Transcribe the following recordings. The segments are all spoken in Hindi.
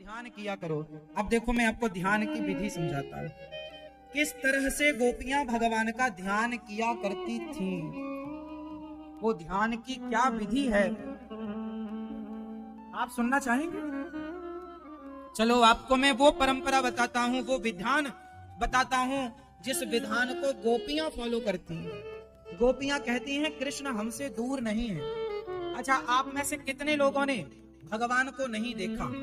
ध्यान किया करो। अब देखो मैं आपको ध्यान की विधि समझाता हूँ, किस तरह से गोपियां भगवान का ध्यान किया करती थी। वो ध्यान की क्या विधि है, आप सुनना चाहेंगे? चलो आपको मैं वो परंपरा बताता हूँ, वो विधान बताता हूँ जिस विधान को गोपियां फॉलो करती हैं। गोपियां कहती हैं कृष्ण हमसे दूर नहीं है। अच्छा, आप में से कितने लोगों ने भगवान को नहीं देखा?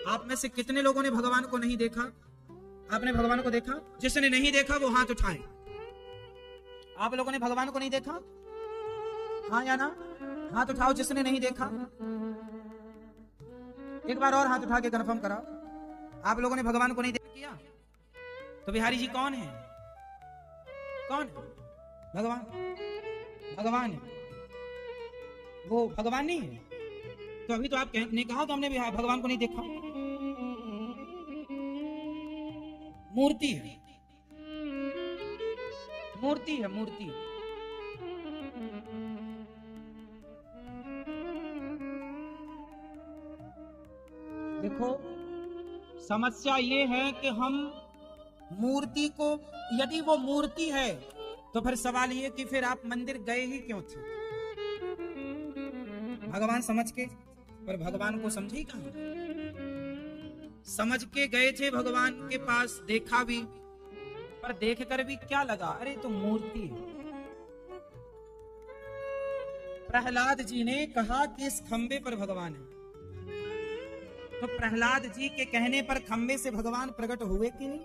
आप में से कितने लोगों ने भगवान को नहीं देखा? आपने भगवान को देखा? जिसने नहीं देखा वो हाथ उठाए। आप लोगों ने भगवान को नहीं देखा? हाँ या ना? हाथ उठाओ जिसने नहीं देखा। एक बार और हाथ उठा के कंफर्म कराओ। आप लोगों ने भगवान को नहीं देखा? तो बिहारी जी कौन है? कौन है? भगवान। भगवान है वो, भगवान नहीं है। तो अभी तो आपने कहा तो हमने भगवान को नहीं देखा। मूर्ति है, मूर्ति है, मूर्ति। देखो समस्या ये है कि हम मूर्ति को, यदि वो मूर्ति है तो फिर सवाल ये कि फिर आप मंदिर गए ही क्यों थे? भगवान समझ के, पर भगवान को समझे कहां? समझ के गए थे भगवान के पास, देखा भी, पर देख कर भी क्या लगा? अरे तो मूर्ति है। प्रहलाद जी ने कहा कि इस खंबे पर भगवान है, तो प्रहलाद जी के कहने पर खंबे से भगवान प्रकट हुए कि नहीं?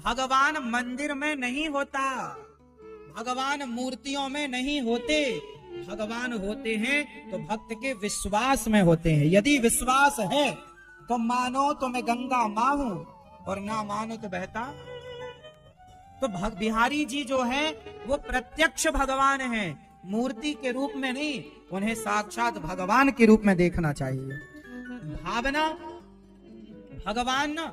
भगवान मंदिर में नहीं होता, भगवान मूर्तियों में नहीं होते, भगवान होते हैं तो भक्त के विश्वास में होते हैं। यदि विश्वास है तो मानो तो मैं गंगा मां हूं, और ना मानो तो बहता। तो बिहारी जी जो है वो प्रत्यक्ष भगवान हैं, मूर्ति के रूप में नहीं। उन्हें साक्षात भगवान के रूप में देखना चाहिए। भावना, भगवान ना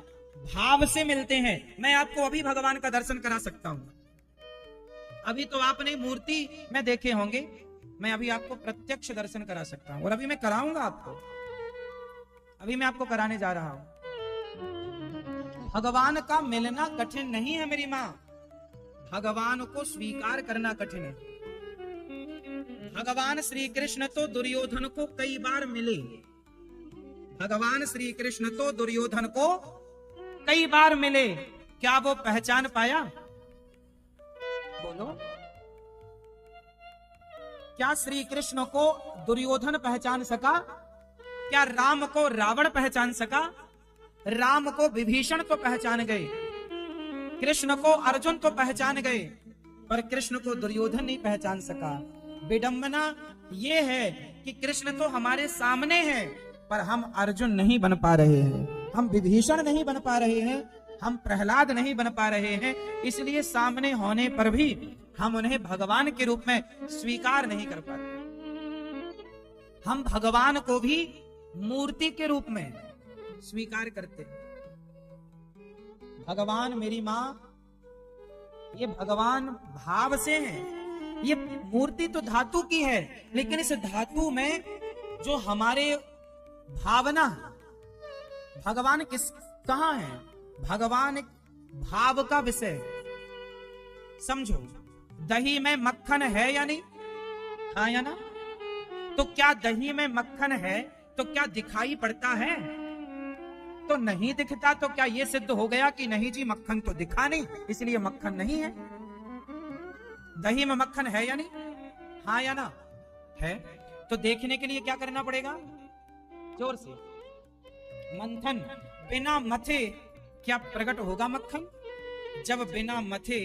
भाव से मिलते हैं। मैं आपको अभी भगवान का दर्शन करा सकता हूं। अभी तो आपने मूर्ति में देखे होंगे, मैं अभी आपको प्रत्यक्ष दर्शन करा सकता हूं, और अभी मैं कराऊंगा आपको। अभी मैं आपको कराने जा रहा हूं। भगवान का मिलना कठिन नहीं है मेरी मां, भगवान को स्वीकार करना कठिन है। भगवान श्री कृष्ण तो दुर्योधन को कई बार मिले, भगवान श्री कृष्ण तो दुर्योधन को कई बार मिले, क्या वो पहचान पाया? बोलो, क्या श्री कृष्ण को दुर्योधन पहचान सका? क्या राम को रावण पहचान सका? राम को विभीषण तो पहचान गए, कृष्ण को अर्जुन तो पहचान गए, पर कृष्ण को दुर्योधन नहीं पहचान सका। विडंबना ये है कि कृष्ण तो हमारे सामने है, पर हम अर्जुन नहीं बन पा रहे हैं, हम विभीषण नहीं बन पा रहे हैं, हम प्रहलाद नहीं बन पा रहे हैं। इसलिए सामने होने पर भी हम उन्हें भगवान के रूप में स्वीकार नहीं कर पाते। हम भगवान को भी मूर्ति के रूप में स्वीकार करते हैं। भगवान मेरी मां, ये भगवान भाव से है। ये मूर्ति तो धातु की है, लेकिन इस धातु में जो हमारे भावना, भगवान किस कहां है? भगवान एक भाव का विषय। समझो, दही में मक्खन है या नहीं? हाँ या ना? तो क्या दही में मक्खन है तो क्या दिखाई पड़ता है? तो नहीं दिखता। तो क्या यह सिद्ध हो गया कि नहीं जी मक्खन तो दिखा नहीं, इसलिए मक्खन नहीं है? दही में मक्खन है या नहीं? हाँ या ना? है। तो देखने के लिए क्या करना पड़ेगा? जोर से मंथन। बिना मथे क्या प्रकट होगा मक्खन? जब बिना मथे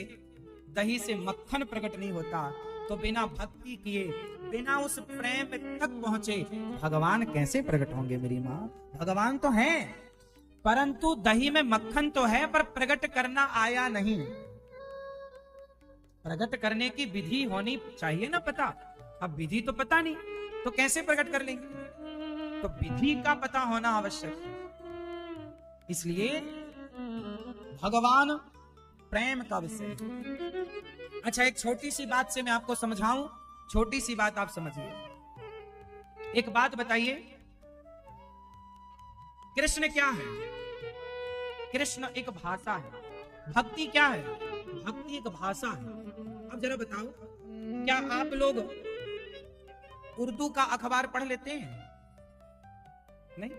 दही से मक्खन प्रकट नहीं होता, तो बिना भक्ति किए, बिना उस प्रेम तक पहुंचे भगवान कैसे प्रकट होंगे मेरी मां? भगवान तो है, परंतु दही में मक्खन तो है, पर प्रकट करना आया नहीं। प्रकट करने की विधि होनी चाहिए ना पता। अब विधि तो पता नहीं, तो कैसे प्रकट कर लेंगे? तो विधि का पता होना आवश्यक है। इसलिए भगवान प्रेम का विषय। अच्छा, एक छोटी सी बात से मैं आपको समझाऊं, छोटी सी बात आप समझिए। एक बात बताइए, कृष्ण क्या है? कृष्ण एक भाषा है। भक्ति क्या है? भक्ति एक भाषा है। अब जरा बताओ, क्या आप लोग उर्दू का अखबार पढ़ लेते हैं? नहीं,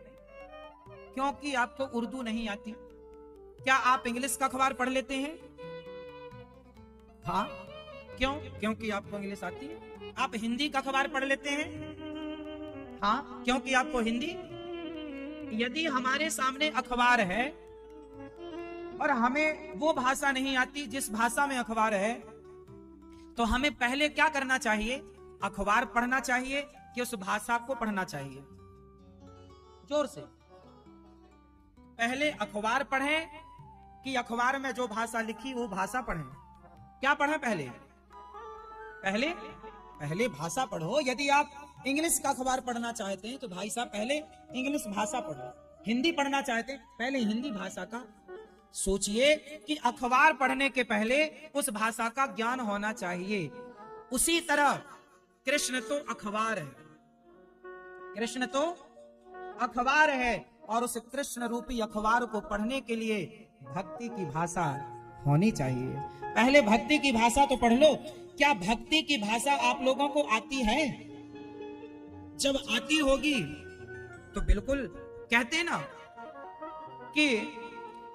क्योंकि आपको उर्दू नहीं आती। क्या आप इंग्लिश का अखबार पढ़ लेते हैं? हाँ, क्यों? क्योंकि आपको इंग्लिश आती है। आप हिंदी का अखबार पढ़ लेते हैं? हाँ, क्योंकि आपको हिंदी। यदि हमारे सामने अखबार है और हमें वो भाषा नहीं आती जिस भाषा में अखबार है, तो हमें पहले क्या करना चाहिए? अखबार पढ़ना चाहिए कि उस भाषा को पढ़ना चाहिए? जोर से। पहले अखबार पढ़ें कि अखबार में जो भाषा लिखी वो भाषा पढ़ें? क्या पढ़ें पहले? पहले भाषा पढ़ो। यदि आप इंग्लिश का अखबार पढ़ना चाहते हैं तो भाई साहब पहले इंग्लिश भाषा पढ़ो। हिंदी पढ़ना चाहते हैं पहले हिंदी भाषा का सोचिए कि अखबार पढ़ने के पहले उस भाषा का ज्ञान होना चाहिए। उसी तरह कृष्ण तो अखबार है, कृष्ण तो अखबार है, और उस कृष्ण रूपी अखबार को पढ़ने के लिए भक्ति की भाषा होनी चाहिए। पहले भक्ति की भाषा तो पढ़ लो। क्या भक्ति की भाषा आप लोगों को आती है? जब आती होगी तो बिल्कुल, कहते ना कि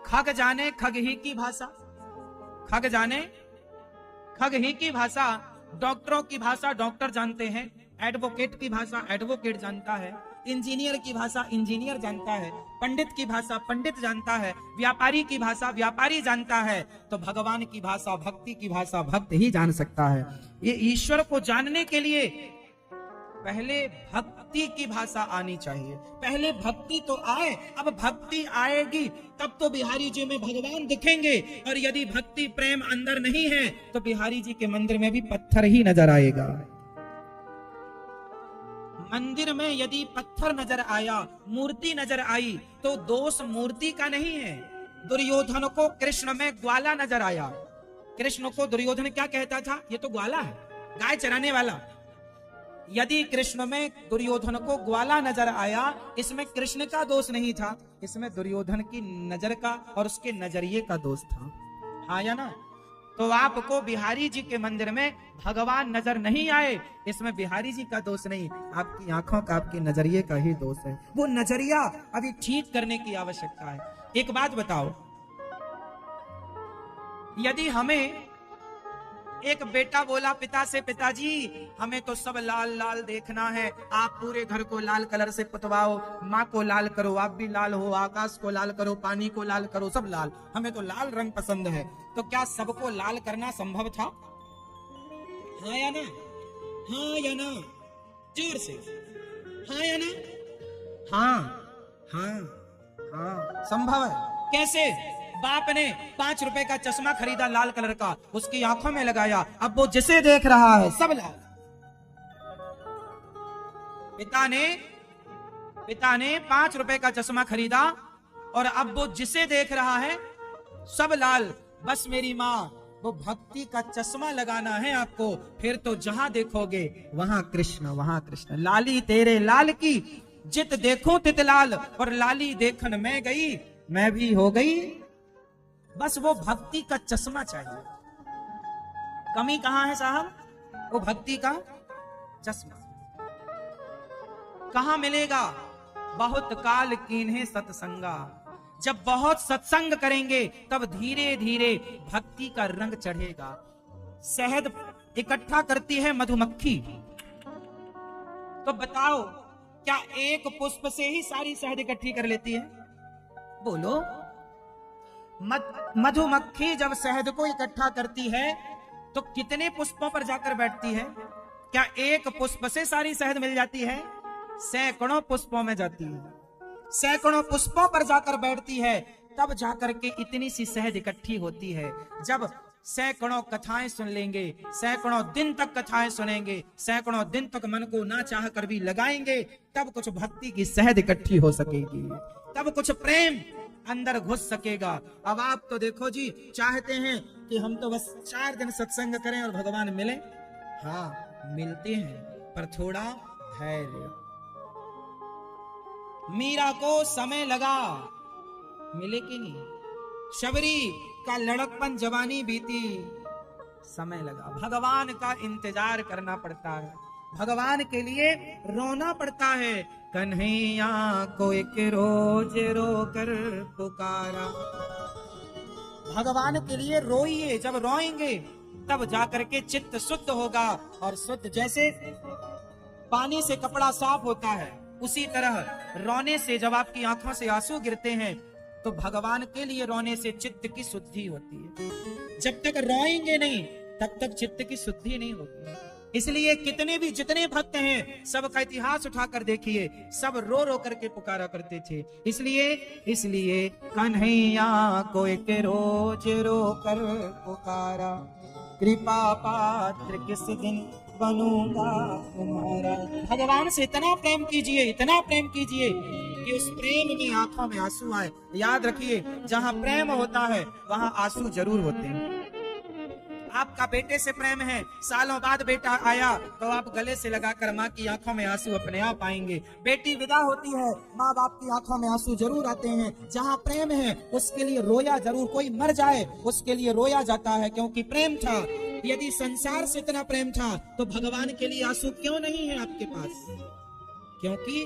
खग जाने खग ही की भाषा, खग जाने खग ही की भाषा। डॉक्टरों की भाषा डॉक्टर जानते हैं, एडवोकेट की भाषा एडवोकेट जानता है, इंजीनियर की भाषा इंजीनियर जानता है, पंडित की भाषा पंडित जानता है, व्यापारी की भाषा व्यापारी जानता है। तो भगवान की भाषा, भक्ति की भाषा भक्त ही जान सकता है। ये ईश्वर को जानने के लिए पहले भक्ति की भाषा आनी चाहिए। पहले भक्ति तो आए। अब भक्ति आएगी तब तो बिहारी जी में भगवान दिखेंगे, और यदि भक्ति प्रेम अंदर नहीं है तो बिहारी जी के मंदिर में भी पत्थर ही नजर आएगा। मंदिर में यदि पत्थर नजर आया, मूर्ति नजर आई, तो दोष मूर्ति का नहीं है। दुर्योधन को कृष्ण में ग्वाला नजर आया। कृष्ण को दुर्योधन क्या कहता था? ये तो ग्वाला है, गाय चराने वाला। यदि कृष्ण में दुर्योधन को ग्वाला नजर आया, इसमें कृष्ण का दोष नहीं था, इसमें दुर्योधन की नजर का और उसके नजरिए का दोष था। हाँ या ना? तो आपको बिहारी जी के मंदिर में भगवान नजर नहीं आए, इसमें बिहारी जी का दोष नहीं, आपकी आंखों का, आपके नजरिए का ही दोष है। वो नजरिया अभी ठीक करने की आवश्यकता है। एक बात बताओ, यदि हमें एक बेटा बोला पिता से, पिताजी हमें तो सब लाल लाल देखना है, आप पूरे घर को लाल कलर से पुतवाओ, माँ को लाल करो, आप भी लाल हो, आकाश को लाल करो, पानी को लाल करो, सब लाल, हमें तो लाल रंग पसंद है। तो क्या सबको लाल करना संभव था? हाँ या ना? हाँ या ना? जोर से हाँ या ना? हाँ हाँ हाँ, संभव है। कैसे? बाप ने 5 रुपए का चश्मा खरीदा लाल कलर का, उसकी आंखों में लगाया, अब वो जिसे देख रहा है सब लाल। पिता ने 5 रुपए का चश्मा खरीदा और अब वो जिसे देख रहा है सब लाल। बस मेरी माँ, वो भक्ति का चश्मा लगाना है आपको, फिर तो जहां देखोगे वहां कृष्ण, वहां कृष्ण। लाली तेरे लाल की जित देखूं तित लाल, और लाली देखन में गई मैं भी हो गई। बस वो भक्ति का चश्मा चाहिए। कमी कहां है साहब? वो भक्ति का चश्मा कहां मिलेगा? बहुत काल कीन्हे सत्संगा। जब बहुत सत्संग करेंगे तब धीरे धीरे भक्ति का रंग चढ़ेगा। शहद इकट्ठा करती है मधुमक्खी, तो बताओ क्या एक पुष्प से ही सारी शहद इकट्ठी कर लेती है? बोलो। मधुमक्खी जब शहद को इकट्ठा करती है तो कितने पुष्पों पर जाकर बैठती है? क्या एक पुष्प से सारी शहद मिल जाती है? सैकड़ों पुष्पों में जाती है, सैकड़ों पुष्पों पर जाकर बैठती है, तब जाकर के इतनी सी शहद इकट्ठी होती है। जब सैकड़ों कथाएं सुन लेंगे, सैकड़ों दिन तक कथाएं सुनेंगे, सैकड़ों दिन तक मन को ना चाह कर भी लगाएंगे, तब कुछ भक्ति की शहद इकट्ठी हो सकेगी, तब कुछ प्रेम अंदर घुस सकेगा। अब आप तो देखो जी, चाहते हैं कि हम तो बस 4 दिन सत्संग करें और भगवान मिले। हाँ मिलते हैं, पर थोड़ा धैर्य। मीरा को समय लगा, मिले कि नहीं? शबरी का लड़कपन जवानी बीती, समय लगा। भगवान का इंतजार करना पड़ता है, भगवान के लिए रोना पड़ता है। कन्हैया को एक रोज रो कर पुकारा। भगवान के लिए रोइए, जब रोएंगे तब जाकर के चित्त शुद्ध होगा। और शुद्ध जैसे पानी से कपड़ा साफ होता है, उसी तरह रोने से जब आपकी आंखों से आंसू गिरते हैं तो भगवान के लिए रोने से चित्त की शुद्धि होती है। जब तक रोएंगे नहीं तब तक चित्त की शुद्धि नहीं होती। इसलिए कितने भी जितने भक्त हैं सबका इतिहास उठाकर देखिए, सब रो रो करके पुकारा करते थे। इसलिए कन्हैया को एक रोज रो कर पुकारा, कृपा पात्र किस दिन बनूंगा तुम्हारा। भगवान से इतना प्रेम कीजिए, इतना प्रेम कीजिए कि उस प्रेम में आंखों में आंसू आए। याद रखिए, जहां प्रेम होता है वहां आंसू जरूर होते हैं। आपका बेटे से प्रेम है, सालों बाद बेटा आया तो आप गले से लगाकर माँ की आंखों में आंसू अपने आप आएंगे। बेटी विदा होती है, माँ बाप की आंखों में आंसू जरूर आते हैं। जहाँ प्रेम है उसके लिए रोया जरूर, कोई मर जाए उसके लिए रोया जाता है, क्योंकि प्रेम था। यदि संसार से इतना प्रेम था तो भगवान के लिए आंसू क्यों नहीं है आपके पास? क्योंकि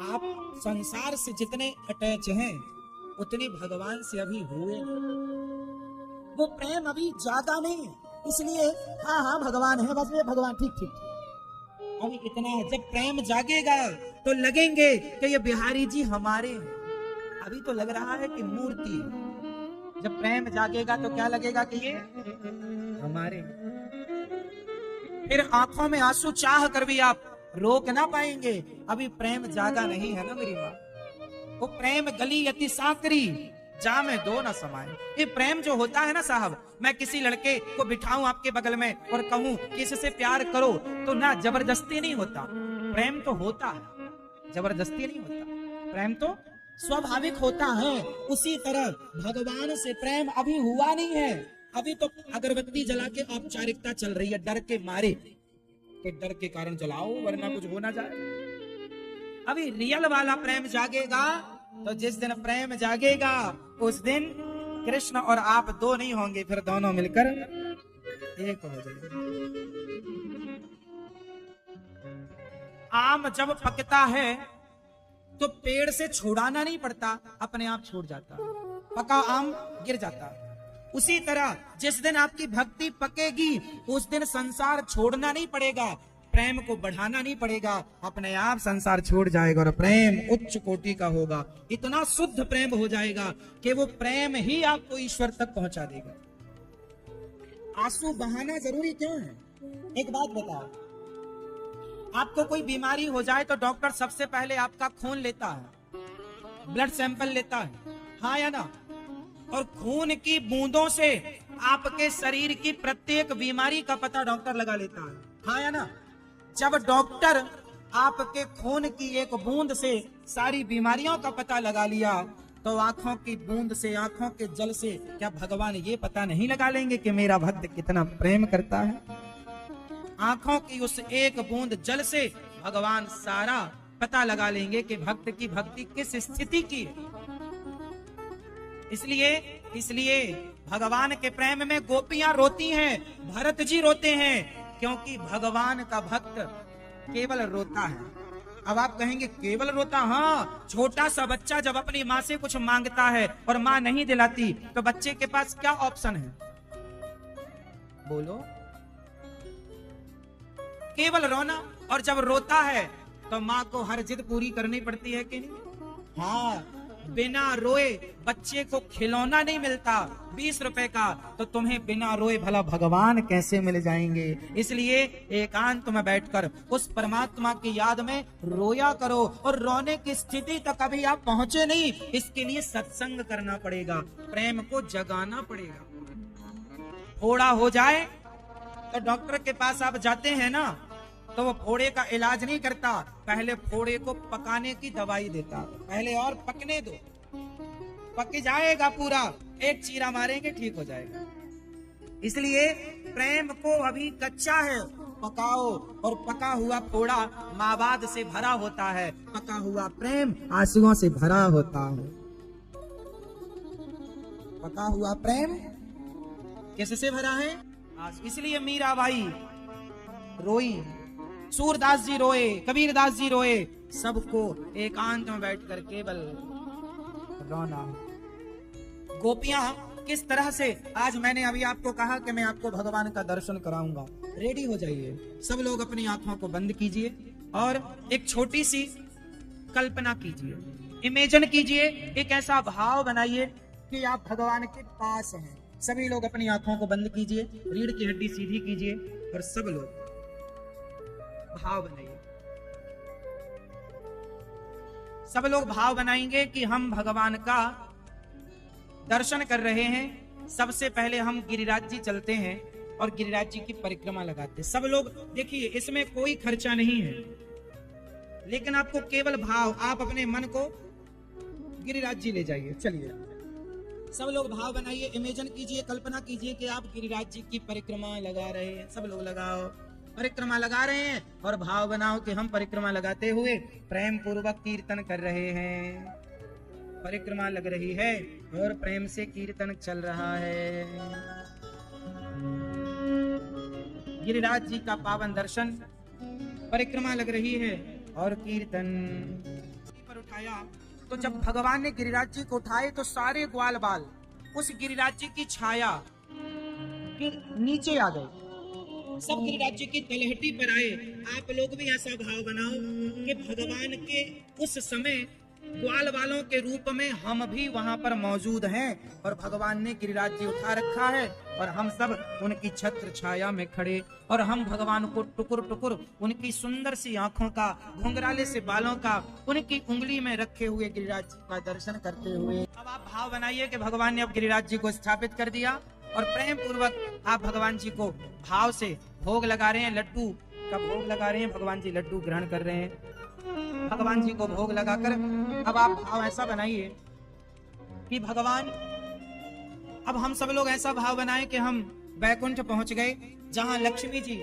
आप संसार से जितने अटैच हैं उतने भगवान से अभी हुए, वो प्रेम अभी ज्यादा नहीं है। इसलिए हाँ भगवान है, बस ये भगवान ठीक अभी इतना है। जब प्रेम जागेगा तो लगेंगे कि ये बिहारी जी हमारे हैं। अभी तो लग रहा है कि मूर्ति है। जब प्रेम जागेगा तो क्या लगेगा कि ये हमारे। फिर आंखों में आंसू चाह कर भी आप रोक ना पाएंगे, अभी प्रेम जागा नहीं है ना मेरी माँ। वो प्रेम गली अति सांकरी, जा में दो ना समाये। ये प्रेम जो होता है ना साहब, मैं किसी लड़के को बिठाऊं आपके बगल में और कहूं कि इससे प्यार करो, तो ना जबरदस्ती नहीं होता। प्रेम तो होता है, जबरदस्ती नहीं होता। प्रेम तो स्वाभाविक होता है। उसी तरह भगवान से प्रेम अभी हुआ नहीं है। अभी तो अगरबत्ती जला के औपचारिकता चल रही है, डर के मारे कि डर के कारण जलाओ वरना कुछ हो ना जाए। अभी रियल वाला प्रेम जागेगा तो जिस दिन प्रेम जागेगा उस दिन कृष्ण और आप दो नहीं होंगे, फिर दोनों मिलकर एक हो जाएंगे। आम जब पकता है तो पेड़ से छुड़ाना नहीं पड़ता, अपने आप छूट जाता, पका आम गिर जाता। उसी तरह जिस दिन आपकी भक्ति पकेगी उस दिन संसार छोड़ना नहीं पड़ेगा, प्रेम को बढ़ाना नहीं पड़ेगा, अपने आप संसार छोड़ जाएगा और प्रेम उच्च कोटि का होगा। इतना शुद्ध प्रेम हो जाएगा कि वो प्रेम ही आपको ईश्वर तक पहुंचा देगा। आंसू बहाना जरूरी क्यों है? एक बात बताओ, आपको कोई बीमारी हो जाए तो डॉक्टर सबसे पहले आपका खून लेता है, ब्लड सैंपल लेता है, हाँ या ना? और खून की बूंदों से आपके शरीर की प्रत्येक बीमारी का पता डॉक्टर लगा लेता है, हाँ या ना? जब डॉक्टर आपके खून की एक बूंद से सारी बीमारियों का पता लगा लिया तो आंखों की बूंद से, आंखों के जल से क्या भगवान ये पता नहीं लगा लेंगे कि मेरा भक्त कितना प्रेम करता है? आंखों की उस एक बूंद जल से भगवान सारा पता लगा लेंगे कि भक्त की भक्ति किस स्थिति की है। इसलिए भगवान के प्रेम में गोपियां रोती हैं, भरत जी रोते हैं, क्योंकि भगवान का भक्त केवल रोता है। अब आप कहेंगे केवल रोता? हाँ, छोटा सा बच्चा जब अपनी माँ से कुछ मांगता है और माँ नहीं दिलाती तो बच्चे के पास क्या ऑप्शन है? बोलो, केवल रोना। और जब रोता है तो माँ को हर जिद पूरी करनी पड़ती है कि नहीं? हाँ, बिना रोए बच्चे को खिलौना नहीं मिलता 20 रुपए का, तो तुम्हें बिना रोए भला भगवान कैसे मिल जाएंगे? इसलिए एकांत में बैठकर उस परमात्मा की याद में रोया करो। और रोने की स्थिति तक कभी आप पहुंचे नहीं, इसके लिए सत्संग करना पड़ेगा, प्रेम को जगाना पड़ेगा। फोड़ा हो जाए तो डॉक्टर के पास आप जाते हैं ना, तो वो फोड़े का इलाज नहीं करता, पहले फोड़े को पकाने की दवाई देता। पहले और पकने दो, पक जाएगा पूरा, एक चीरा मारेंगे ठीक हो जाएगा। इसलिए प्रेम को अभी कच्चा है, पकाओ, और पका हुआ फोड़ा मावाद से भरा होता है, पका हुआ प्रेम आंसुओं से भरा होता है। पका हुआ प्रेम किससे भरा है? इसलिए मीराबाई रोई, सूरदास जी रोए, कबीरदास जी रोए, सबको एकांत में बैठ कर केवल रोना। गोपियां किस तरह से, आज मैंने अभी आपको कहा कि मैं आपको भगवान का दर्शन कराऊंगा, रेडी हो जाइए, सब लोग अपनी आंखों को बंद कीजिए और एक छोटी सी कल्पना कीजिए, इमेजिन कीजिए, एक ऐसा भाव बनाइए कि आप भगवान के पास हैं। सभी लोग अपनी आंखों को बंद कीजिए, रीढ़ की हड्डी सीधी कीजिए और सब लोग भाव बनाइए। सब लोग भाव बनाएंगे कि हम भगवान का दर्शन कर रहे हैं। सबसे पहले हम गिरिराज जी चलते हैं और गिरिराज जी की परिक्रमा लगाते हैं। सब लोग देखिए, इसमें कोई खर्चा नहीं है, लेकिन आपको केवल भाव, आप अपने मन को गिरिराज जी ले जाइए। चलिए सब लोग भाव बनाइए, इमेजिन कीजिए, कल्पना कीजिए कि आप गिरिराज जी की परिक्रमा लगा रहे हैं। सब लोग लगाओ, परिक्रमा लगा रहे हैं और भाव बनाओ कि हम परिक्रमा लगाते हुए प्रेम पूर्वक कीर्तन कर रहे हैं। परिक्रमा लग रही है और प्रेम से कीर्तन चल रहा है। गिरिराज जी का पावन दर्शन, परिक्रमा लग रही है और कीर्तन पर उठाया। तो जब भगवान ने गिरिराज जी को उठाए तो सारे ग्वाल बाल उस गिरिराज जी की छाया के नीचे आ गए, सब गिरिराज जी की तलहटी पर आए। आप लोग भी ऐसा भाव बनाओ कि भगवान के उस समय ग्वाल वालों के रूप में हम भी वहां पर मौजूद हैं और भगवान ने गिरिराज जी उठा रखा है और हम सब उनकी छत्र छाया में खड़े, और हम भगवान को टुकुर टुकुर उनकी सुंदर सी आंखों का, घुंघराले से बालों का, उनकी उंगली में रखे हुए गिरिराज जी का दर्शन करते हुए। अब आप भाव बनाइए कि भगवान ने अब गिरिराज जी को स्थापित कर दिया और प्रेम पूर्वक आप भगवान जी को भाव से भोग लगा रहे हैं। लड्डू का भोग लगा रहे हैं, भगवान जी लड्डू ग्रहण कर रहे हैं। भगवान जी को भोग लगाकर अब आप भाव ऐसा बनाइए कि भगवान, अब हम सब लोग ऐसा भाव बनाएं कि हम बैकुंठ पहुंच गए, जहां लक्ष्मी जी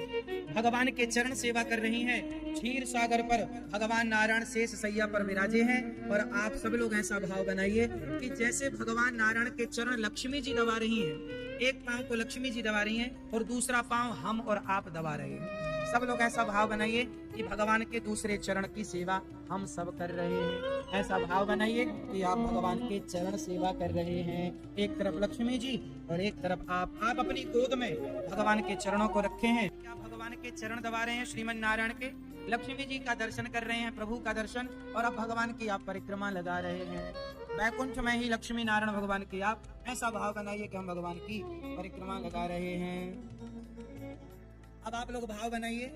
भगवान के चरण सेवा कर रही हैं। क्षीर सागर पर भगवान नारायण शेष सैया पर विराजे हैं और आप सब लोग ऐसा भाव बनाइए कि जैसे भगवान नारायण के चरण लक्ष्मी जी दबा रही हैं, एक पांव को लक्ष्मी जी दबा रही हैं और दूसरा पांव हम और आप दबा रहे हैं। सब लोग ऐसा भाव बनाइए कि भगवान के दूसरे चरण की सेवा हम सब कर रहे हैं। ऐसा भाव बनाइए कि आप भगवान के चरण सेवा कर रहे हैं। एक तरफ लक्ष्मी जी और एक तरफ आप अपनी गोद में भगवान के चरणों को रखे हैं। आप भगवान के चरण दबा रहे हैं, श्रीमन नारायण के, लक्ष्मी जी का दर्शन कर रहे हैं, प्रभु का दर्शन, और अब भगवान की आप परिक्रमा लगा रहे हैं। बैकुंठ में ही लक्ष्मी नारायण भगवान की आप ऐसा भाव बनाइए कि हम भगवान की परिक्रमा लगा रहे हैं। अब आप लोग भाव बनाइए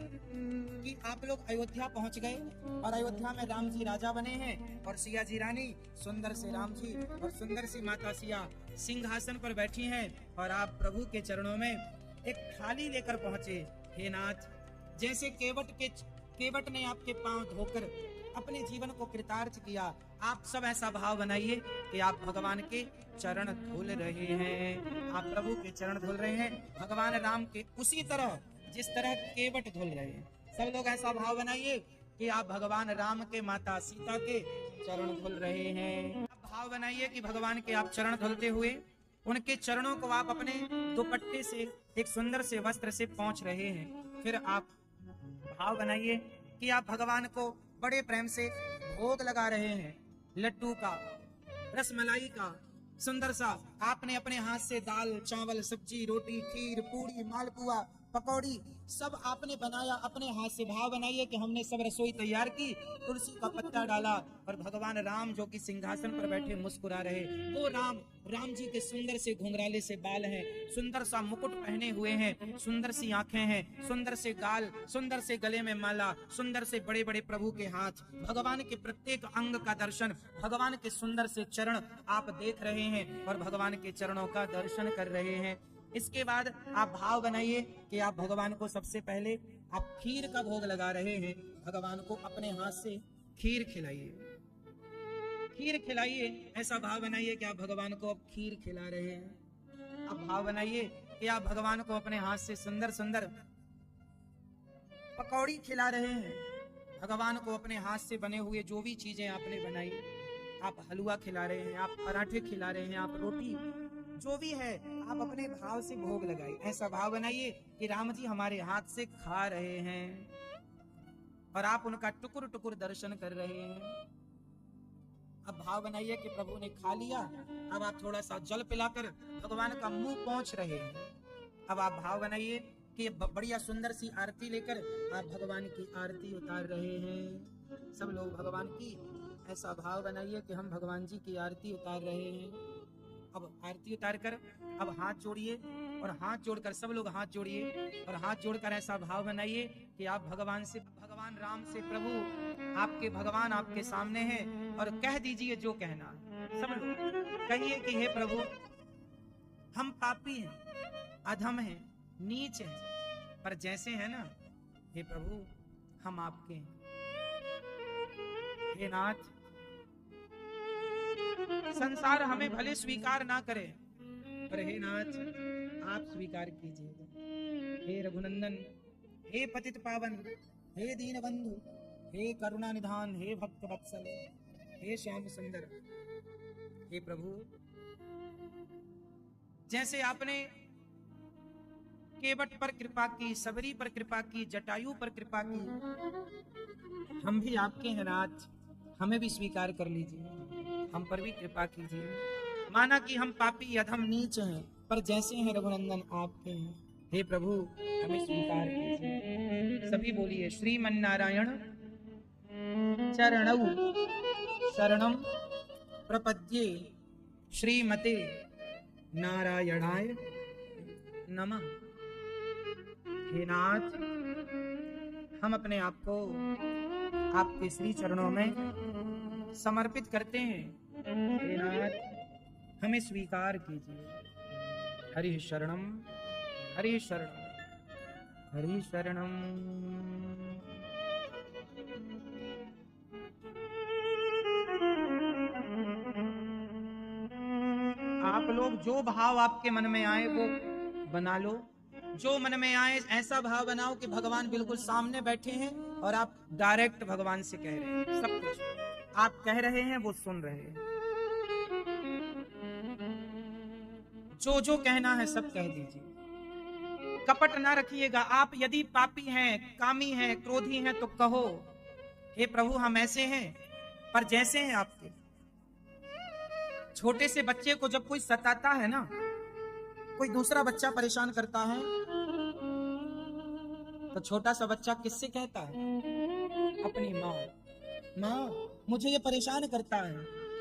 कि आप लोग अयोध्या पहुंच गए और अयोध्या में राम जी राजा बने हैं और सिया जी रानी, सुंदर से राम जी और सुंदर सी माता सिया सिंहासन पर बैठी हैं और आप प्रभु के चरणों में एक थाली लेकर पहुंचे। हे नाथ, जैसे केवट ने आपके पांव धोकर अपने जीवन को कृतार्थ किया, आप सब ऐसा भाव बनाइए कि आप भगवान के चरण धुल रहे हैं। आप प्रभु के चरण धुल रहे हैं, भगवान राम के उसी तरह जिस तरह केवट धुल रहे हैं। सब लोग ऐसा भाव बनाइए कि आप भगवान राम के, माता सीता के चरण धुल रहे हैं। आप भाव बनाइए कि भगवान के आप चरण धुलते हुए उनके चरणों को आप अपने दुपट्टे से, एक सुंदर से वस्त्र से पोंछ रहे हैं। फिर आप भाव बनाइए कि आप भगवान को बड़े प्रेम से भोग लगा रहे हैं। लड्डू का, रसमलाई का सुंदर सा आपने अपने हाथ से दाल, चावल, सब्जी, रोटी, खीर, पूड़ी, मालपुआ, पकौड़ी सब आपने बनाया अपने हाथ से। भाव बनाइए कि हमने सब रसोई तैयार की, तुलसी का पत्ता डाला और भगवान राम जो कि सिंहासन पर बैठे मुस्कुरा रहे, वो राम जी के सुंदर से घुंघराले से बाल हैं, सुंदर सा मुकुट पहने हुए हैं, सुंदर सी आंखें हैं, सुंदर से गाल, सुंदर से गले में माला, सुंदर से बड़े बड़े प्रभु के हाथ, भगवान के प्रत्येक अंग का दर्शन, भगवान के सुंदर से चरण आप देख रहे हैं और भगवान के चरणों का दर्शन कर रहे हैं। इसके बाद आप भाव बनाइए कि आप भगवान को सबसे पहले आप खीर का भोग लगा रहे हैं। भगवान को अपने हाथ से खीर खिलाइए, खीर खिलाइए। ऐसा भाव बनाइए कि आप भगवान को अब खीर खिला रहे हैं। अब भाव बनाइए कि आप भगवान को अपने हाथ से सुंदर सुंदर पकौड़ी खिला रहे हैं भगवान को, अपने हाथ से बने हुए जो भी चीजें आपने बनाई, आप हलवा खिला रहे हैं, आप पराठे खिला रहे हैं, आप रोटी, जो भी है आप अपने भाव से भोग लगाइए। ऐसा भाव बनाइए कि राम जी हमारे हाथ से खा रहे हैं और आप उनका टुकुर टुकुर दर्शन कर रहे हैं। अब भाव बनाइए कि प्रभु ने खा लिया, अब आप थोड़ा सा जल पिलाकर भगवान का मुंह पोंछ रहे हैं। अब आप भाव बनाइए कि बढ़िया सुंदर सी आरती लेकर आप भगवान की आरती उतार रहे हैं। सब लोग भगवान की ऐसा भाव बनाइए कि हम भगवान जी की आरती उतार रहे हैं। अब आरती उतार कर अब हाथ जोड़िए और हाथ जोड़कर सब लोग हाथ जोड़िए और हाथ जोड़कर ऐसा भाव बनाइए कि आप भगवान राम से, प्रभु आपके भगवान आपके सामने हैं और कह दीजिए जो कहना है। सब लोग कहिए कि हे प्रभु, हम पापी हैं, अधम हैं, नीच हैं, पर जैसे हैं ना, हे प्रभु हम आपके हैं। हे नाथ, संसार हमें भले स्वीकार ना करे, पर हे नाथ आप स्वीकार कीजिए। हे रघुनंदन, हे पतित पावन, हे दीन बंधु, हे करुणा निधान, हे भक्त वत्सल, हे श्याम सुंदर, हे प्रभु, जैसे आपने केवट पर कृपा की, सबरी पर कृपा की, जटायु पर कृपा की, हम भी आपके हैं नाथ, हमें भी स्वीकार कर लीजिए, हम पर भी कृपा कीजिए। माना कि हम पापी अधम नीच हैं, पर जैसे हैं रघुनंदन आपके हैं। हे प्रभु हमें स्वीकार कीजिए। सभी बोलिए, श्रीमन्नारायण चरणौ शरणम प्रपद्ये, श्रीमते नारायणाय नमः। हे नाथ, हम अपने आप को आपके श्री चरणों में समर्पित करते हैं। हे नाथ हमें स्वीकार कीजिए। हरि शरणम, हरि शरणम, हरि शरणम। आप लोग जो भाव आपके मन में आए वो बना लो। जो मन में आए ऐसा भाव बनाओ कि भगवान बिल्कुल सामने बैठे हैं और आप डायरेक्ट भगवान से कह रहे हैं। सब कुछ आप कह रहे हैं वो सुन रहे हैं। जो जो कहना है सब कह दीजिए, कपट ना रखिएगा। आप यदि पापी हैं, कामी हैं, क्रोधी हैं तो कहो, हे प्रभु हम ऐसे हैं, पर जैसे हैं आपके। छोटे से बच्चे को जब कोई सताता है ना, कोई दूसरा बच्चा परेशान करता है, तो छोटा सा बच्चा किससे कहता है? अपनी माँ, माँ मुझे ये परेशान करता है।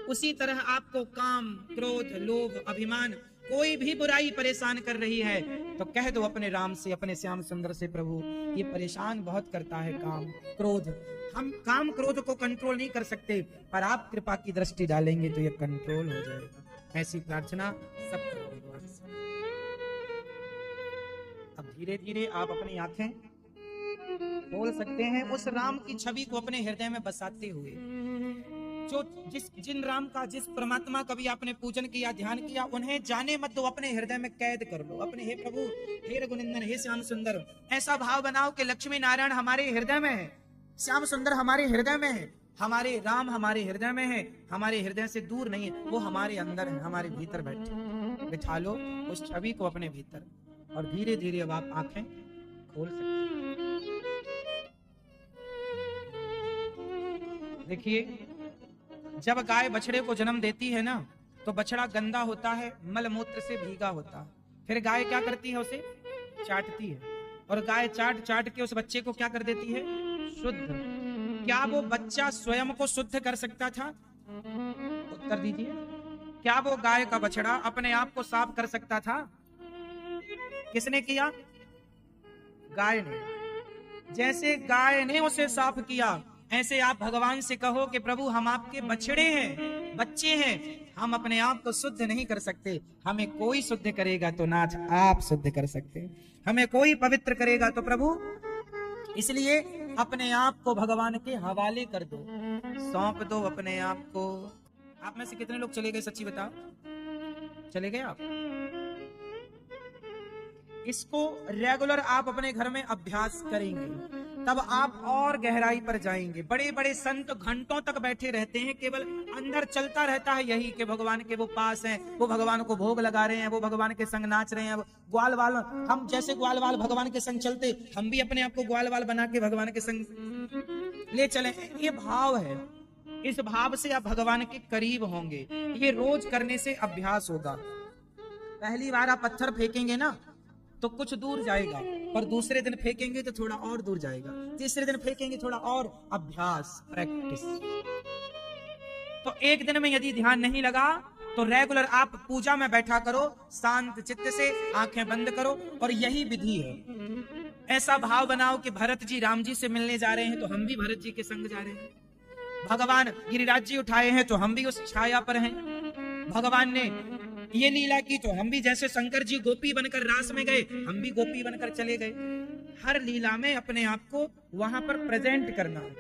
उसी तरह आपको काम, क्रोध, लोभ, अभिमान, कोई भी बुराई परेशान कर रही है तो कह दो अपने राम से, अपने श्याम सुंदर से, प्रभु ये परेशान बहुत करता है काम, क्रोध। हम काम क्रोध को कंट्रोल नहीं कर सकते, पर आप कृपा की दृष्टि डालेंगे तो ये कंट्रोल हो जाएगा। ऐसी प्रार्थना सब करो भगवान से। अब धीरे धीरे आप अपनी आंखें खोल सकते हैं, उस राम की छवि को अपने हृदय में बसाते हुए। जो जिन राम का, जिस परमात्मा का भी आपने पूजन किया, ध्यान किया, उन्हें जाने मत दो, अपने हृदय में कैद कर लो। अपने हे प्रभु, हे रघुनंदन, हे श्याम सुंदर, ऐसा भाव बनाओ कि लक्ष्मी नारायण हमारे हृदय में है, श्याम सुंदर हमारे हृदय में है, हमारे राम हमारे हृदय में है, हमारे हृदय से दूर नहीं है, वो हमारे अंदर है, हमारे भीतर बैठे। बिठा लो उस छवि को अपने भीतर और धीरे धीरे अब आप आंखें खोल सकते हैं। देखिए, जब गाय बछड़े को जन्म देती है ना, तो बछड़ा गंदा होता है, मल मूत्र से भीगा होता है। फिर गाय क्या करती है? उसे चाटती है, और गाय चाट चाट के उस बच्चे को क्या कर देती है? शुद्ध। क्या वो बच्चा स्वयं को शुद्ध कर सकता था? उत्तर दीजिए। क्या वो गाय का बछड़ा अपने आप को साफ कर सकता था? किसने किया? गाय ने। जैसे गाय ने उसे साफ किया, ऐसे आप भगवान से कहो कि प्रभु हम आपके बछड़े हैं, बच्चे हैं, हम अपने आप को शुद्ध नहीं कर सकते, हमें कोई शुद्ध करेगा तो नाथ आप शुद्ध कर सकते हैं, हमें कोई पवित्र करेगा तो प्रभु, इसलिए अपने आप को भगवान के हवाले कर दो, सौंप दो अपने आप को। आप में से कितने लोग चले गए? सच्ची बताओ, चले गए आप? इसको रेगुलर आप अपने घर में अभ्यास करेंगे तब आप और गहराई पर जाएंगे। बड़े बड़े संत घंटों तक बैठे रहते हैं, केवल अंदर चलता रहता है यही कि भगवान के वो पास हैं, वो भगवान को भोग लगा रहे हैं, वो भगवान के संग नाच रहे हैं। ग्वाल वाल, हम जैसे ग्वाल वाल भगवान के संग चलते, हम भी अपने आप को ग्वाल वाल बना के भगवान के संग ले चले। ये भाव है, इस भाव से आप भगवान के करीब होंगे। ये रोज करने से अभ्यास होगा। पहली बार आप पत्थर फेंकेंगे ना तो कुछ दूर जाएगा, पर दूसरे दिन फेंकेंगे तो थोड़ा और दूर जाएगा, तीसरे दिन फेंकेंगे थोड़ा और। अभ्यास, प्रैक्टिस। तो एक दिन में यदि ध्यान नहीं लगा तो रेगुलर आप पूजा में बैठा करो, शांत चित्त से, आंखें बंद करो, और यही विधि है। ऐसा भाव बनाओ कि भरत जी राम जी से मिलने जा रहे हैं तो हम भी भरत जी के संग जा रहे हैं। भगवान गिरिराज जी उठाए हैं तो हम भी उस छाया पर हैं। भगवान ने ये लीला की तो हम भी, जैसे शंकर जी गोपी बनकर रास में गए, हम भी गोपी बनकर चले गए। हर लीला में अपने आप को वहां पर प्रेजेंट करना है,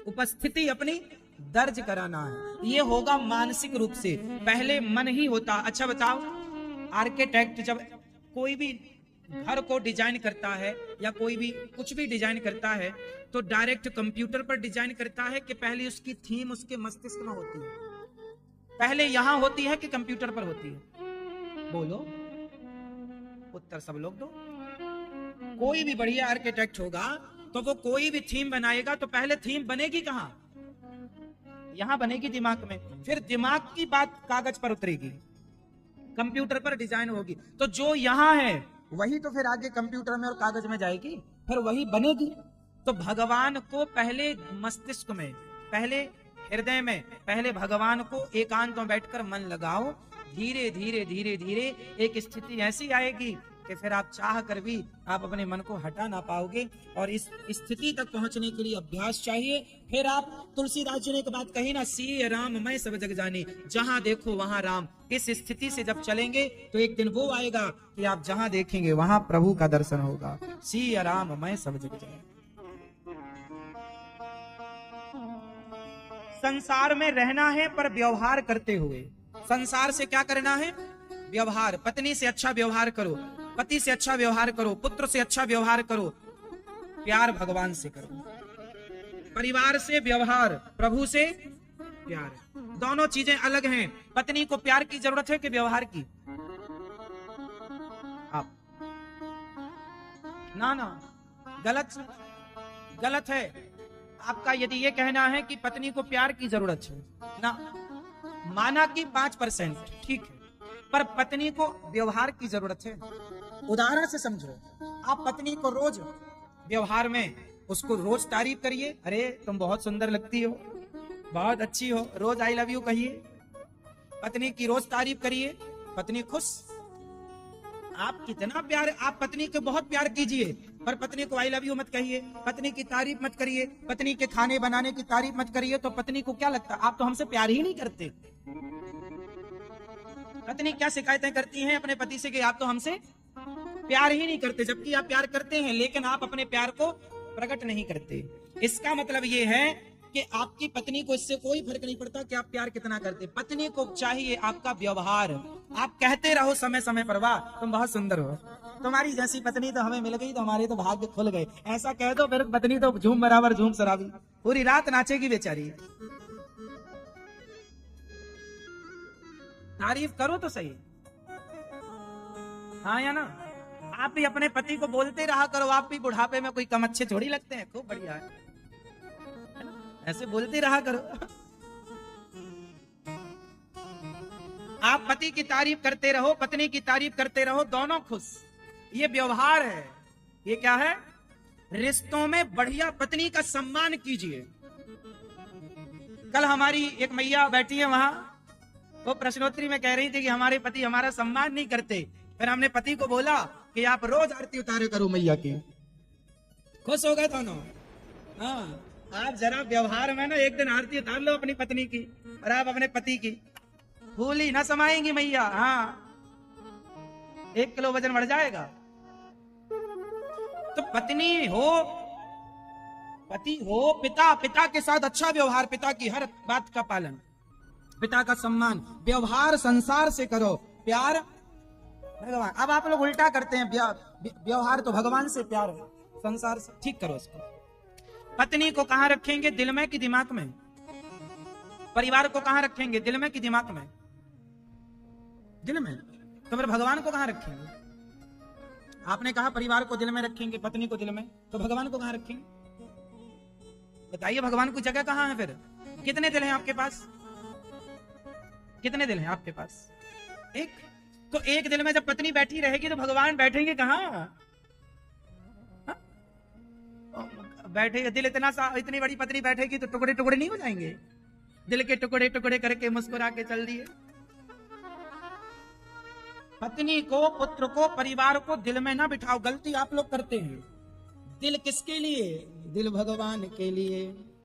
उपस्थिति अपनी दर्ज कराना है। ये होगा मानसिक रूप से, पहले मन ही होता। अच्छा बताओ, आर्किटेक्ट जब कोई भी घर को डिजाइन करता है या कोई भी कुछ भी डिजाइन करता है तो डायरेक्ट कंप्यूटर पर डिजाइन करता है कि पहले उसकी थीम उसके मस्तिष्क में होती है? पहले यहां होती है कि कंप्यूटर पर होती है? बोलो, उत्तर सब लोग दो। कोई भी बढ़िया आर्किटेक्ट होगा तो वो कोई भी थीम बनाएगा तो पहले थीम बनेगी कहां? यहां बनेगी, दिमाग में। फिर दिमाग की बात कागज पर उतरेगी, कंप्यूटर पर डिजाइन होगी। तो जो यहां है वही तो फिर आगे कंप्यूटर में और कागज में जाएगी, फिर वही बनेगी। तो भगवान को पहले मस्तिष्क में, पहले हृदय में, पहले भगवान को एकांत में बैठकर मन लगाओ। धीरे धीरे धीरे धीरे एक स्थिति ऐसी आएगी कि फिर आप चाह कर भी आप अपने मन को हटा ना पाओगे। और इस स्थिति तक पहुंचने के लिए अभ्यास चाहिए। फिर आप, तुलसीदास जी ने एक बात कही ना, सी राम मैं सब जग जाने, जहां देखो वहां राम। इस स्थिति से जब चलेंगे तो एक दिन वो आएगा कि आप जहां देखेंगे वहां प्रभु का दर्शन होगा। सी राम मैं सब जग जाने। संसार में रहना है पर व्यवहार करते हुए। संसार से क्या करना है? व्यवहार। पत्नी से अच्छा व्यवहार करो, पति से अच्छा व्यवहार करो, पुत्र से अच्छा व्यवहार करो, प्यार भगवान से करो। परिवार से व्यवहार, प्रभु से प्यार। दोनों चीजें अलग हैं। पत्नी को प्यार की जरूरत है कि व्यवहार की? आप ना, गलत है आपका यदि ये कहना है कि पत्नी को प्यार की जरूरत है ना। माना कि 5% ठीक है, पर पत्नी को व्यवहार की जरूरत है। उदाहरण से समझो, आप पत्नी को रोज व्यवहार में उसको रोज तारीफ करिए, अरे तुम बहुत सुंदर लगती हो, बहुत अच्छी हो, रोज आई लव यू कहिए। पत्नी की रोज तारीफ करिए, पत्नी खुश। आप कितना प्यार, आप पत्नी को बहुत प्यार कीजिए, पर पत्नी को आई लव यू मत कहिए, पत्नी की तारीफ मत करिए, पत्नी के खाने बनाने की तारीफ मत करिए, तो पत्नी को क्या लगता है आप तो हमसे प्यार ही नहीं करते। पत्नी क्या शिकायतें करती हैं अपने पति से कि आप तो हमसे प्यार ही नहीं करते, जबकि आप प्यार करते हैं, लेकिन आप अपने प्यार को प्रकट नहीं करते। इसका मतलब ये है कि आपकी पत्नी को इससे कोई फर्क नहीं पड़ता कि आप प्यार कितना करते। पत्नी को चाहिए आपका व्यवहार। आप कहते रहो समय समय पर, वाह तुम बहुत सुंदर हो, तुम्हारी जैसी पत्नी तो हमें मिल गई तो हमारे तो भाग्य खुल गए। ऐसा कह दो, फिर पत्नी तो झूम बराबर झूम शराबी, पूरी रात नाचेगी बेचारी। तारीफ करो तो सही, हाँ या ना। आप भी अपने पति को बोलते रहा करो, आप भी बुढ़ापे में कोई कम अच्छे थोड़ी लगते हैं, खूब बढ़िया है, ऐसे बोलते रहा करो। आप पति की तारीफ करते रहो, पत्नी की तारीफ करते रहो, दोनों खुश। ये व्यवहार है। ये क्या है? रिश्तों में बढ़िया पत्नी का सम्मान कीजिए। कल हमारी एक मैया बैठी है वहां, वो प्रश्नोत्तरी में कह रही थी कि हमारे पति हमारा सम्मान नहीं करते। फिर हमने पति को बोला कि आप रोज आरती उतारे करो मैया की। खुश हो गए दोनों। हाँ, आप जरा व्यवहार में ना एक दिन आरती उतार लो अपनी पत्नी की और आप अपने पति की, फूल ही ना समाएंगी मैया। हाँ, 1 किलो वजन बढ़ जाएगा। तो पत्नी हो, पति हो, पिता के साथ अच्छा व्यवहार, पिता की हर बात का पालन, पिता का सम्मान। व्यवहार संसार से करो, प्यार भगवान। अब आप लोग उल्टा करते हैं, व्यवहार तो भगवान से प्यार है, संसार से, ठीक करो इसको। पत्नी को कहां रखेंगे, दिल में कि दिमाग में? परिवार को कहां रखेंगे, दिल में कि दिमाग में? दिल में। तो फिर भगवान को कहां रखेंगे? आपने कहा परिवार को दिल में रखेंगे, पत्नी को दिल में, तो भगवान को कहां रखेंगे? बताइए, भगवान की जगह कहां है फिर? कितने दिल हैं आपके पास? कितने दिल हैं आपके पास? एक। तो एक दिल में जब पत्नी बैठी रहेगी तो भगवान बैठेंगे कहां? बैठे दिल इतनी बड़ी पत्नी बैठेगी तो टुकड़े टुकड़े नहीं हो जाएंगे? दिल के टुकड़े टुकड़े करके मुस्कुरा के चल दिए। पत्नी को, पुत्र को, परिवार को दिल में ना बिठाओ, गलती आप लोग करते हैं। दिल किसके लिए? दिल भगवान के लिए।